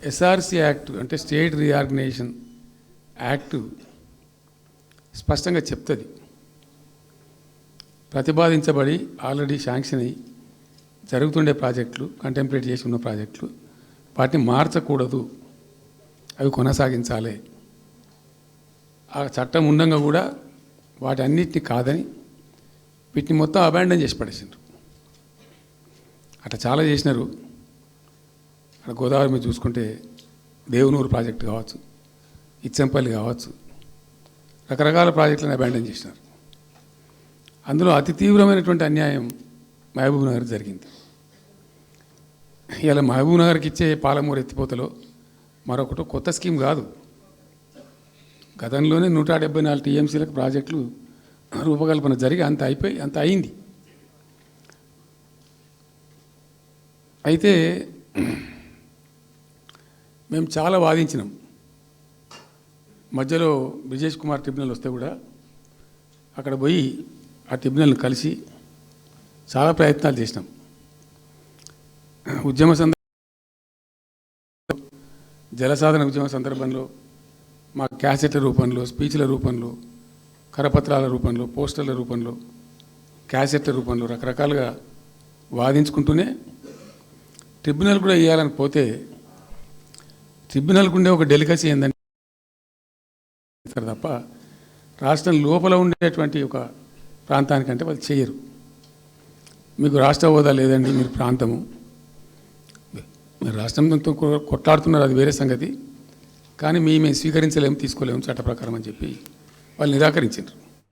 SRC act అంటే state reorganisation act స్పష్టంగా చెప్తుంది. ప్రతిపాదించబడి ఆల్రెడీ శాంక్షన్ అయ్యి జరుగుతుండే ప్రాజెక్టులు, కంటెంప్లేట్ చేసి ఉన్న ప్రాజెక్టులు, వాటిని మార్చకూడదు, అవి కొనసాగించాలి. ఆ చట్టం ఉండగా కూడా వాటి అన్నిటిని కాదని వీటిని మొత్తం అబాండన్ చేసి పడేసిండ్రు. అట్లా చాలా చేసినారు. అక్కడ గోదావరి మీద చూసుకుంటే దేవునూరు ప్రాజెక్టు కావచ్చు, ఇచ్చంపల్లి కావచ్చు, రకరకాల ప్రాజెక్టులను అబాండన్ చేసినారు. అందులో అతి తీవ్రమైనటువంటి అన్యాయం మహబూబ్ నగర్ జరిగింది. ఇలా మహబూబ్ నగర్కి ఇచ్చే పాలమూరు ఎత్తిపోతలో మరొకటి కొత్త స్కీమ్ కాదు. గతంలోనే 174 టీఎంసీలకు ప్రాజెక్టులు రూపకల్పన జరిగి అంత అయింది. అయితే మేము చాలా వాదించినాం. మధ్యలో బ్రిజేష్ కుమార్ ట్రిబ్యునల్ వస్తే కూడా అక్కడ పోయి ఆ ట్రిబ్యునల్ని కలిసి చాలా ప్రయత్నాలు చేసినాం. ఉద్యమ జలసాధన ఉద్యమ సందర్భంలో మా క్యాసెట్ల రూపంలో, స్పీచ్ల రూపంలో, కరపత్రాల రూపంలో, పోస్టర్ల రూపంలో, క్యాసెట్ల రూపంలో రకరకాలుగా వాదించుకుంటూనే ట్రిబ్యునల్ కూడా ఇవ్వాలని పోతే ట్రిబ్యునల్కు ఉండే ఒక డెలికసీ ఏంటంటే తప్ప రాష్ట్రం లోపల ఉండేటువంటి ఒక ప్రాంతానికంటే వాళ్ళు చేయరు. మీకు రాష్ట్ర హోదా లేదండి, మీరు ప్రాంతము, మీరు రాష్ట్రంతో కొట్లాడుతున్నారు, అది వేరే సంగతి, కానీ మేము స్వీకరించలేము, తీసుకోలేము చట్ట ప్రకారం అని చెప్పి వాళ్ళు నిరాకరించారు.